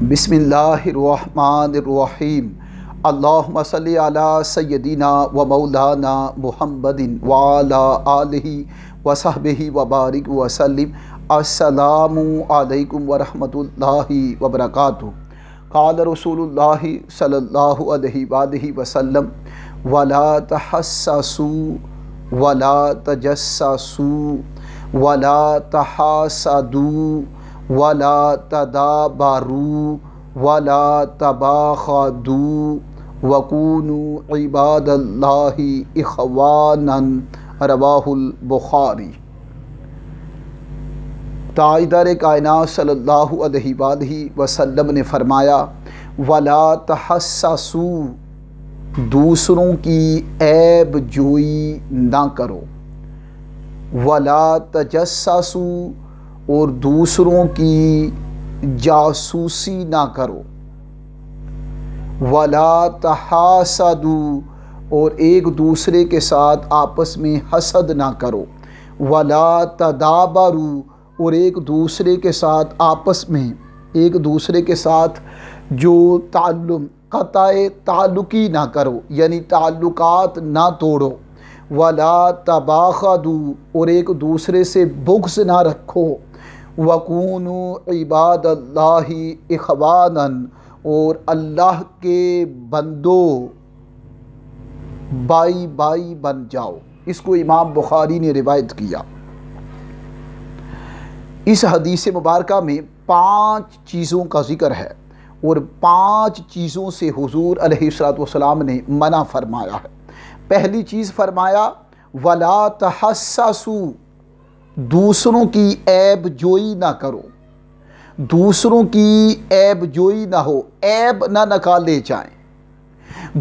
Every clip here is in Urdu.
بسم اللہ الرحمن الرحیم۔ اللہم صلی علی سیدنا و مولانا محمد وعلی آلہ وصحبہ وبارک وسلم۔ السلام علیکم ورحمۃ اللہ وبرکاتہ۔ قال رسول اللہ صلی اللہ علیہ وآلہ وسلم: ولا تحسسوا ولا تجسسوا ولا تحاسدوا ولا تدابروا ولا تباغضوا وكونوا عباد اللہ اخوانا، رواہ البخاری۔ تاجدار کائنات صلی اللہ علیہ وآلہ وسلم نے فرمایا: ولا تحسسوا، دوسروں کی عیب جوئی نہ کرو، ولا تجسسوا، اور دوسروں کی جاسوسی نہ کرو، ولا تحاسدوا، اور ایک دوسرے کے ساتھ آپس میں حسد نہ کرو، ولا تدابروا، اور ایک دوسرے کے ساتھ آپس میں ایک دوسرے کے ساتھ جو قطع تعلقی نہ کرو، یعنی تعلقات نہ توڑو، ولا تباغضوا، اور ایک دوسرے سے بغض نہ رکھو، وَكُونُوا عِبَادَ اللَّهِ إِخْوَانًا، اور اللہ کے بندو بائی بائی بن جاؤ۔ اس کو امام بخاری نے روایت کیا۔ اس حدیث مبارکہ میں 5 چیزوں کا ذکر ہے، اور 5 چیزوں سے حضور علیہ السلام نے منع فرمایا ہے۔ پہلی چیز فرمایا: وَلَا تَحَسَّسُوا، دوسروں کی عیب جوئی نہ کرو، دوسروں کی عیب جوئی نہ ہو، عیب نہ نکالے جائیں،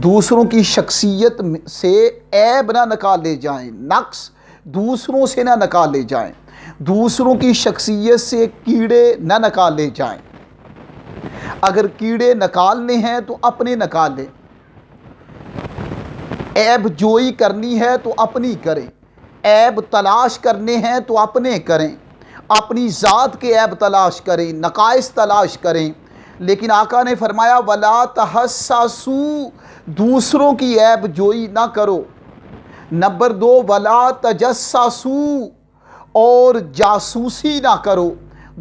دوسروں کی شخصیت سے عیب نہ نکالے جائیں، نقص دوسروں سے نہ نکالے جائیں، دوسروں کی شخصیت سے کیڑے نہ نکالے جائیں۔ اگر کیڑے نکالنے ہیں تو اپنے نکالیں، عیب جوئی کرنی ہے تو اپنی کریں، عیب تلاش کرنے ہیں تو اپنے کریں، اپنی ذات کے عیب تلاش کریں، نقائص تلاش کریں۔ لیکن آقا نے فرمایا: وَلَا تَحَسَّسُوا، دوسروں کی عیب جوئی نہ کرو۔ نمبر 2: وَلَا تَجَسَّسُوا، اور جاسوسی نہ کرو،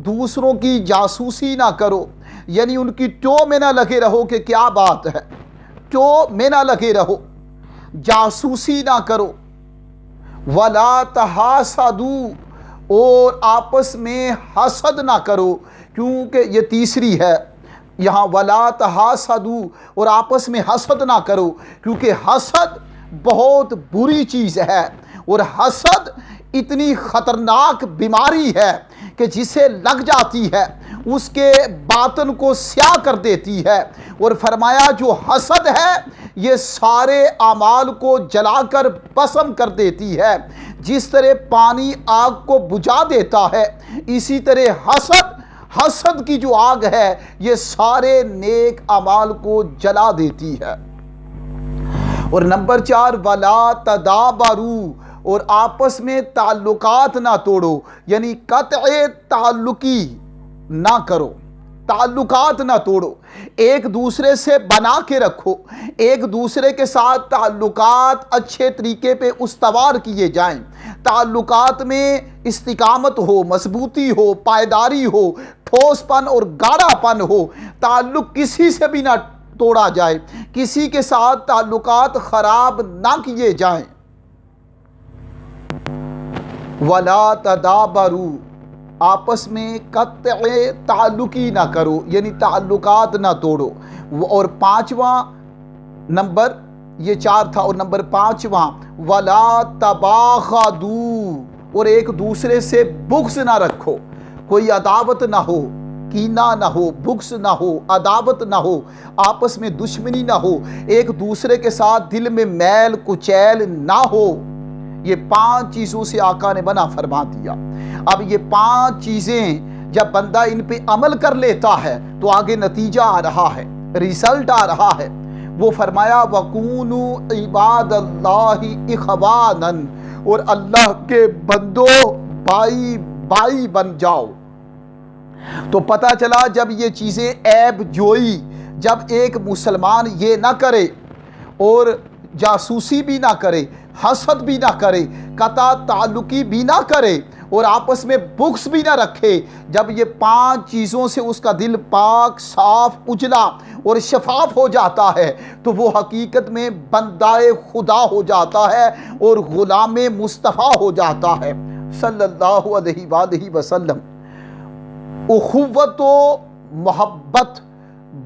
دوسروں کی جاسوسی نہ کرو، یعنی ان کی ٹو میں نہ لگے رہو کہ کیا بات ہے، ٹو میں نہ لگے رہو، جاسوسی نہ کرو۔ وَلَا تَحَاسَدُوا، اور آپس میں حسد نہ کرو، کیونکہ یہ تیسری ہے یہاں، وَلَا تَحَاسَدُوا، اور آپس میں حسد نہ کرو، کیونکہ حسد بہت بری چیز ہے، اور حسد اتنی خطرناک بیماری ہے کہ جسے لگ جاتی ہے اس کے باطن کو سیاہ کر دیتی ہے۔ اور فرمایا جو حسد ہے یہ سارے اعمال کو جلا کر بھسم کر دیتی ہے، جس طرح پانی آگ کو بجھا دیتا ہے، اسی طرح حسد کی جو آگ ہے یہ سارے نیک اعمال کو جلا دیتی ہے۔ اور نمبر 4: وَلَا تَدَابَرُوا، اور آپس میں تعلقات نہ توڑو، یعنی قطع تعلقی نہ کرو، تعلقات نہ توڑو، ایک دوسرے سے بنا کے رکھو، ایک دوسرے کے ساتھ تعلقات اچھے طریقے پہ استوار کیے جائیں، تعلقات میں استقامت ہو، مضبوطی ہو، پائیداری ہو، ٹھوس پن اور گاڑھا پن ہو، تعلق کسی سے بھی نہ توڑا جائے، کسی کے ساتھ تعلقات خراب نہ کیے جائیں۔ وَلَا تَدَابَرُوا، آپس میں قطع تعلقی نہ کرو، یعنی تعلقات نہ توڑو۔ اور 5واں نمبر، یہ 4 تھا، اور نمبر 5واں: وَلَا تَبَاغَضُوا، اور ایک دوسرے سے بغض نہ رکھو، کوئی عداوت نہ ہو، کینہ نہ ہو، بغض نہ ہو، عداوت نہ ہو، آپس میں دشمنی نہ ہو، ایک دوسرے کے ساتھ دل میں میل کچیل نہ ہو۔ یہ 5 چیزوں سے آقا نے منع فرما دیا۔ اب یہ 5 چیزیں جب بندہ ان پہ عمل کر لیتا ہے تو آگے نتیجہ آ رہا ہے، ریزلٹ آ رہا ہے۔ وہ فرمایا: وَكُونُوا عِبَادَ اللَّهِ إِخْوَانًا، اور اللہ کے بندو بائی بائی بن جاؤ۔ تو پتہ چلا جب یہ چیزیں عیب جوئی، جب ایک مسلمان یہ نہ کرے اور جاسوسی بھی نہ کرے، حسد بھی نہ کرے، قطع تعلقی بھی نہ کرے اور آپس میں بغض بھی نہ رکھے، جب یہ 5 چیزوں سے اس کا دل پاک، صاف، اجلا اور شفاف ہو جاتا ہے تو وہ حقیقت میں بندہ خدا ہو جاتا ہے اور غلام مصطفیٰ ہو جاتا ہے صلی اللہ علیہ وآلہ وسلم۔ اخوت و محبت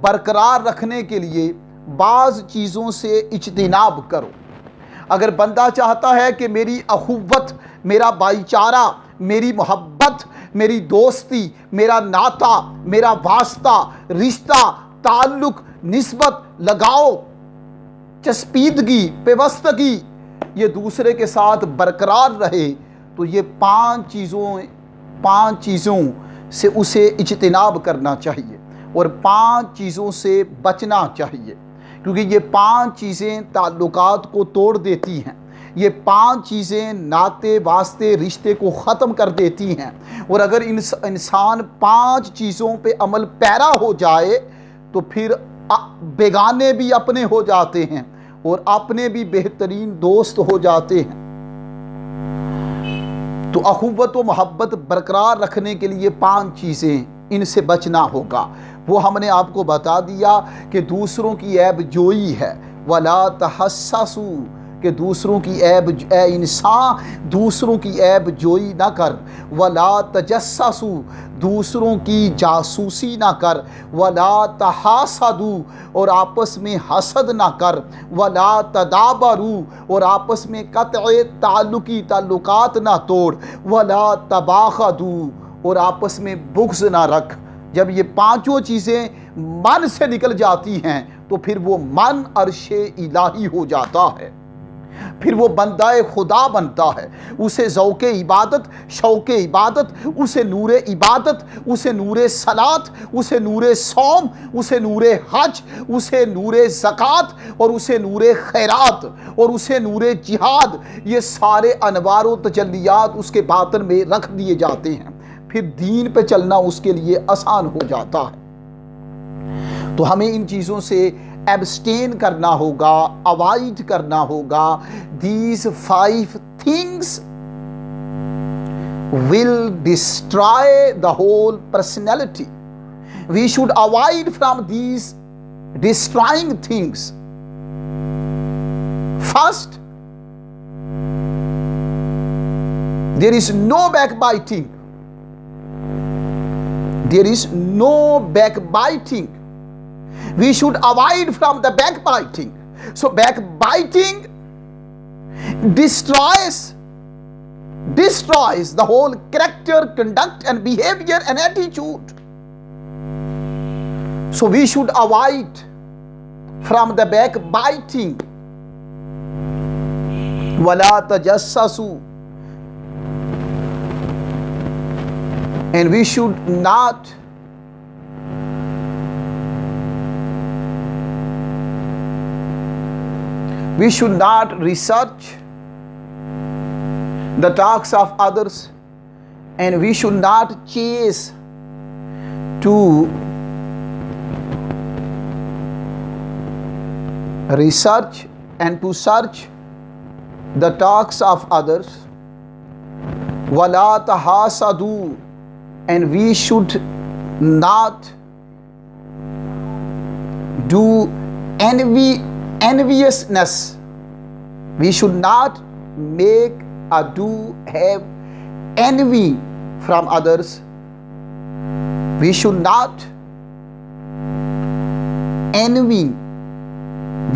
برقرار رکھنے کے لیے بعض چیزوں سے اجتناب کرو۔ اگر بندہ چاہتا ہے کہ میری اخوت، میرا بھائی چارہ، میری محبت، میری دوستی، میرا ناتا، میرا واسطہ، رشتہ، تعلق، نسبت، لگاؤ، چسپیدگی، پیوستگی یہ دوسرے کے ساتھ برقرار رہے تو یہ 5 چیزوں سے اسے اجتناب کرنا چاہیے اور 5 چیزوں سے بچنا چاہیے، کیونکہ یہ 5 چیزیں تعلقات کو توڑ دیتی ہیں، یہ 5 چیزیں ناطے واسطے رشتے کو ختم کر دیتی ہیں، اور اگر انسان 5 چیزوں پہ عمل پیرا ہو جائے تو پھر بیگانے بھی اپنے ہو جاتے ہیں اور اپنے بھی بہترین دوست ہو جاتے ہیں۔ تو اخوت و محبت برقرار رکھنے کے لیے 5 چیزیں، ان سے بچنا ہوگا۔ وہ ہم نے آپ کو بتا دیا کہ دوسروں کی عیب جوئی ہے، وَلَا تَحَسَّسُوا، کہ دوسروں کی عیب، اے انسان دوسروں کی عیب جوئی نہ کر، وَلَا تَجَسَّسُوا، دوسروں کی جاسوسی نہ کر، وَلَا تَحَاسَدُوا، اور آپس میں حسد نہ کر، وَلَا تَدَابَرُوا، اور آپس میں قطع تعلقات نہ توڑ، وَلَا تَبَاغَضُوا، اور آپس میں بغض نہ رکھ۔ جب یہ 5 چیزیں من سے نکل جاتی ہیں تو پھر وہ من عرش الہی ہو جاتا ہے، پھر وہ بندہ خدا بنتا ہے، اسے ذوق عبادت، شوق عبادت، اسے نور عبادت، اسے نور صلاۃ، اسے نور صوم، اسے نور حج، اسے نور زکوٰۃ، اور اسے نور خیرات، اور اسے نور جہاد، یہ سارے انوار و تجلیات اس کے باطن میں رکھ دیے جاتے ہیں، پھر دین پہ چلنا اس کے لیے آسان ہو جاتا ہے۔ تو ہمیں ان چیزوں سے ایبسٹین کرنا ہوگا، اوائڈ کرنا ہوگا۔ These 5 things will destroy the whole personality. We should avoid from these destroying things. First, there is no backbiting. There is no backbiting. We should avoid from the backbiting. So backbiting destroys the whole character, conduct and behavior and attitude. So we should avoid from the backbiting. وَلَا تَجَسَّسُوا, and we should not research the talks of others, and we should not chase to research and to search the talks of others. وَلَا تَحَاسَدُوا, and we should not do enviousness. We should not have envy from others. We should not envy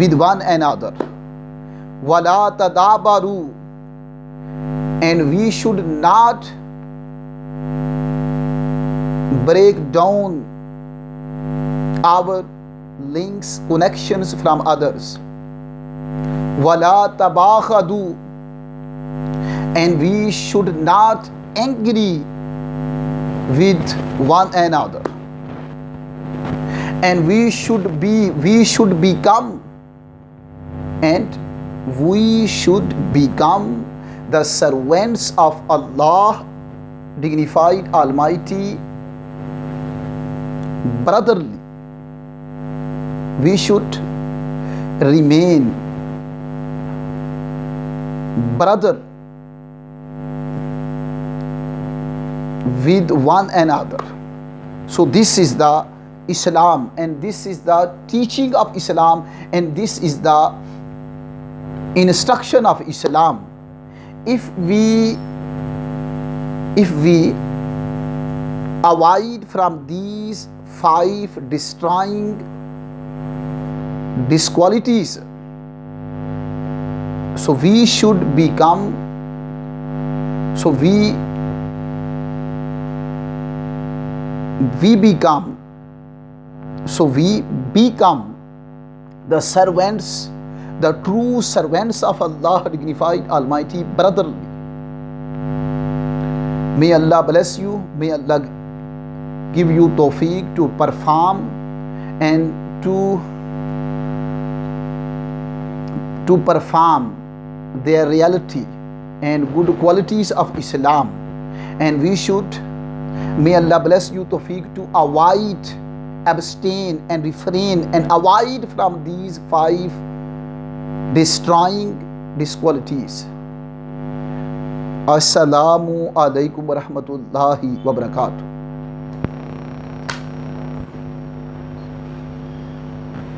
with one another. وَلَا تَدَابَرُوا, and we should not break down our links, connections from others. وَلَا تَبَاغَضُوا, and we should not angry with one another. And we should become the servants of Allah, dignified, Almighty, brotherly. We should remain brother with one another. So this is the Islam, and this is the teaching of Islam, and this is the instruction of Islam. If we avoid from these 5 destroying disqualities, so we should become, so we become the servants, the true servants of Allah dignified Almighty brotherly. May Allah bless you. May Allah give you tawfiq to perform and to perform their reality and good qualities of Islam. And we should, may Allah bless you tawfiq to avoid, abstain and refrain and avoid from these 5 destroying disqualities. Assalamu alaikum wa rahmatullahi wa barakatuh.